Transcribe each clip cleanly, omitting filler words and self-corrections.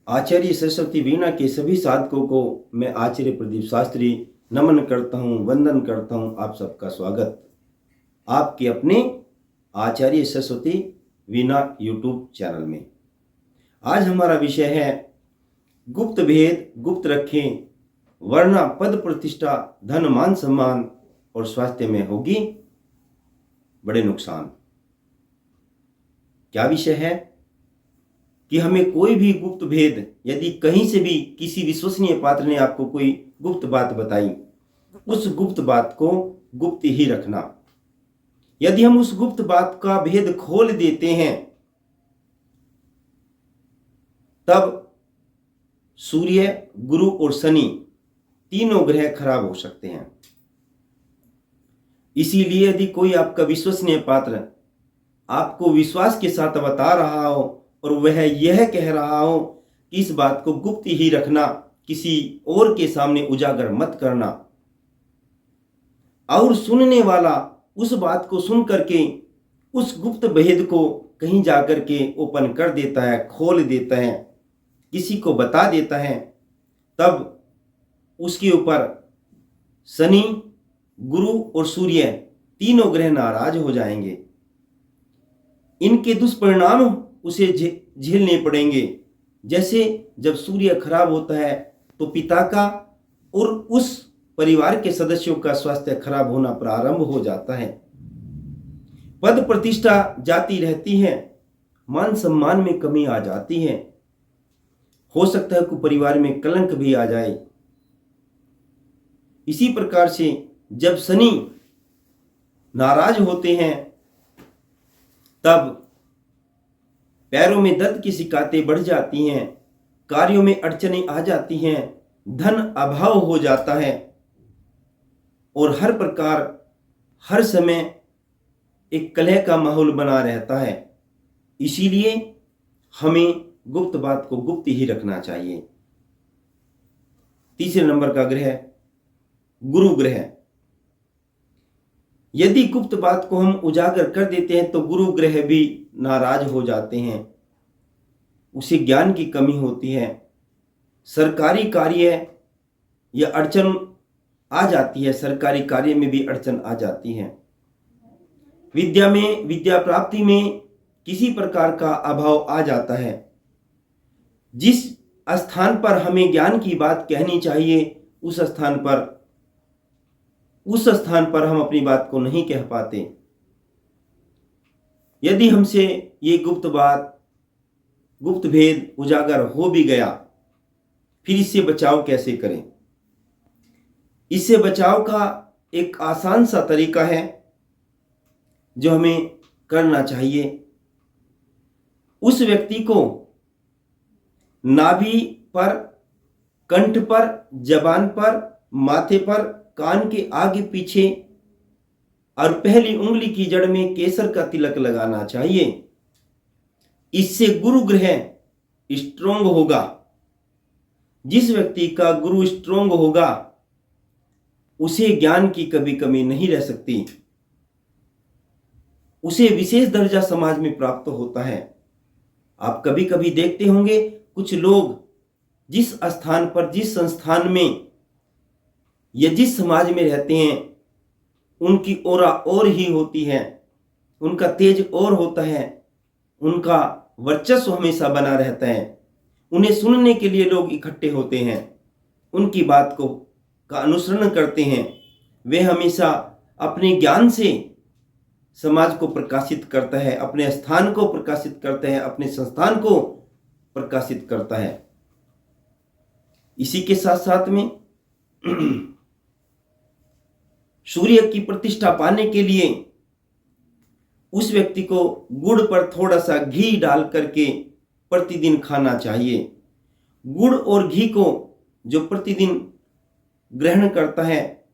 आचार्य सरस्वती वीणा के सभी साधकों को मैं आचार्य प्रदीप शास्त्री नमन करता हूँ, वंदन करता हूँ। आप सबका स्वागत आपके अपने आचार्य सरस्वती वीणा यूट्यूब चैनल में। आज हमारा विषय है गुप्त भेद गुप्त रखें, वरना पद प्रतिष्ठा धन मान सम्मान और स्वास्थ्य में होगी बड़े नुकसान। क्या विषय है कि हमें कोई भी गुप्त भेद, यदि कहीं से भी किसी विश्वसनीय पात्र ने आपको कोई गुप्त बात बताई, उस गुप्त बात को गुप्त ही रखना। यदि हम उस गुप्त बात का भेद खोल देते हैं, तब सूर्य, गुरु और शनि तीनों ग्रह खराब हो सकते हैं। इसीलिए यदि कोई आपका विश्वसनीय पात्र आपको विश्वास के साथ बता रहा हो और वह यह कह रहा हो कि इस बात को गुप्त ही रखना, किसी और के सामने उजागर मत करना, और सुनने वाला उस बात को सुन करके उस गुप्त भेद को कहीं जाकर के ओपन कर देता है, खोल देता है, किसी को बता देता है, तब उसके ऊपर शनि, गुरु और सूर्य तीनों ग्रह नाराज हो जाएंगे। इनके दुष्परिणाम उसे झेलने पड़ेंगे। जैसे जब सूर्य खराब होता है तो पिता का और उस परिवार के सदस्यों का स्वास्थ्य खराब होना प्रारंभ हो जाता है। पद प्रतिष्ठा जाती रहती है, मान सम्मान में कमी आ जाती है, हो सकता है कि परिवार में कलंक भी आ जाए। इसी प्रकार से जब शनि नाराज होते हैं, तब पैरों में दर्द की शिकायतें बढ़ जाती हैं, कार्यों में अड़चनें आ जाती हैं, धन अभाव हो जाता है और हर प्रकार हर समय एक कलह का माहौल बना रहता है। इसीलिए हमें गुप्त बात को गुप्त ही रखना चाहिए। तीसरे नंबर का ग्रह गुरु ग्रह। यदि गुप्त बात को हम उजागर कर देते हैं तो गुरु ग्रह भी नाराज हो जाते हैं, उसे ज्ञान की कमी होती है, सरकारी कार्य या अड़चन आ जाती है, सरकारी कार्य में भी अड़चन आ जाती है, विद्या में, विद्या प्राप्ति में किसी प्रकार का अभाव आ जाता है। जिस स्थान पर हमें ज्ञान की बात कहनी चाहिए, उस स्थान पर हम अपनी बात को नहीं कह पाते। यदि हमसे ये गुप्त बात, गुप्त भेद उजागर हो भी गया, फिर इससे बचाव कैसे करें? इससे बचाव का एक आसान सा तरीका है जो हमें करना चाहिए। उस व्यक्ति को नाभि पर, कंठ पर, जबान पर, माथे पर, कान के आगे पीछे और पहली उंगली की जड़ में केसर का तिलक लगाना चाहिए। इससे गुरु ग्रह स्ट्रोंग होगा। जिस व्यक्ति का गुरु स्ट्रोंग होगा, उसे ज्ञान की कभी कमी नहीं रह सकती, उसे विशेष दर्जा समाज में प्राप्त होता है। आप कभी कभी देखते होंगे कुछ लोग जिस स्थान पर, जिस संस्थान में या जिस समाज में रहते हैं, उनकी ऑरा और ही होती है, उनका तेज और होता है, उनका वर्चस्व हमेशा बना रहता है। उन्हें सुनने के लिए लोग इकट्ठे होते हैं, उनकी बात का अनुसरण करते हैं। वे हमेशा अपने ज्ञान से समाज को प्रकाशित करता है, अपने स्थान को प्रकाशित करता है, अपने संस्थान को प्रकाशित करता है। इसी के साथ साथ में सूर्य की प्रतिष्ठा पाने के लिए उस व्यक्ति को गुड़ पर थोड़ा सा घी डाल करके प्रतिदिन खाना चाहिए। गुड़ और घी को जो प्रतिदिन ग्रहण करता है,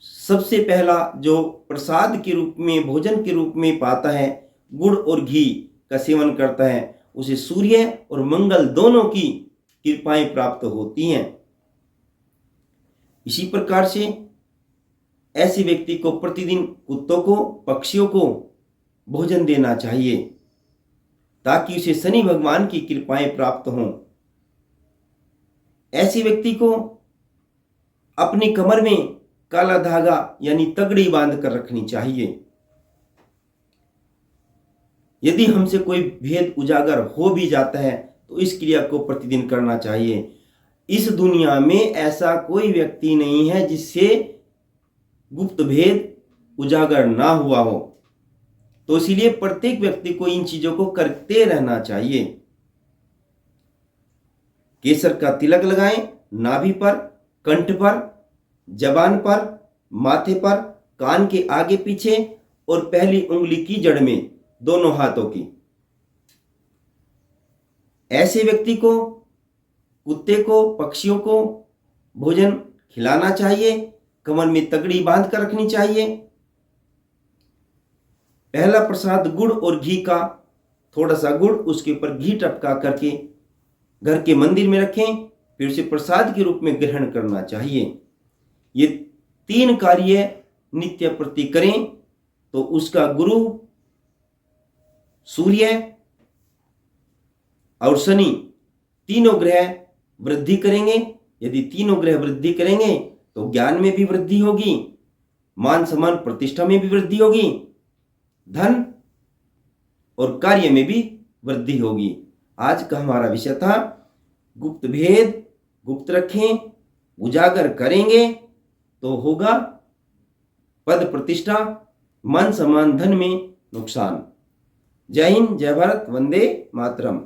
सबसे पहला जो प्रसाद के रूप में, भोजन के रूप में पाता है, गुड़ और घी का सेवन करता है, उसे सूर्य और मंगल दोनों की कृपाएं प्राप्त होती हैं। इसी प्रकार से ऐसे व्यक्ति को प्रतिदिन कुत्तों को, पक्षियों को भोजन देना चाहिए, ताकि उसे शनि भगवान की कृपाएं प्राप्त हों ऐसे व्यक्ति को अपनी कमर में काला धागा यानी तगड़ी बांध कर रखनी चाहिए। यदि हमसे कोई भेद उजागर हो भी जाता है तो इस क्रिया को प्रतिदिन करना चाहिए। इस दुनिया में ऐसा कोई व्यक्ति नहीं है जिससे गुप्त भेद उजागर ना हुआ हो, तो इसीलिए प्रत्येक व्यक्ति को इन चीजों को करते रहना चाहिए। केसर का तिलक लगाएं, नाभि पर, कंठ पर, जबान पर, माथे पर, कान के आगे पीछे और पहली उंगली की जड़ में, दोनों हाथों की। ऐसे व्यक्ति को, कुत्ते को, पक्षियों को भोजन खिलाना चाहिए, कमर में तगड़ी बांध कर रखनी चाहिए। पहला प्रसाद गुड़ और घी का, थोड़ा सा गुड़ उसके ऊपर घी टपका करके घर के मंदिर में रखें, फिर उसे प्रसाद के रूप में ग्रहण करना चाहिए। ये 3 कार्य नित्य प्रति करें तो उसका गुरु, सूर्य और शनि तीनों ग्रह वृद्धि करेंगे। यदि तीनों ग्रह वृद्धि करेंगे तो ज्ञान में भी वृद्धि होगी, मान सम्मान प्रतिष्ठा में भी वृद्धि होगी, धन और कार्य में भी वृद्धि होगी। आज का हमारा विषय था गुप्त भेद गुप्त रखें, उजागर करेंगे तो होगा पद प्रतिष्ठा, मान सम्मान, धन में नुकसान। जय हिंद, जय भारत, वंदे मातरम।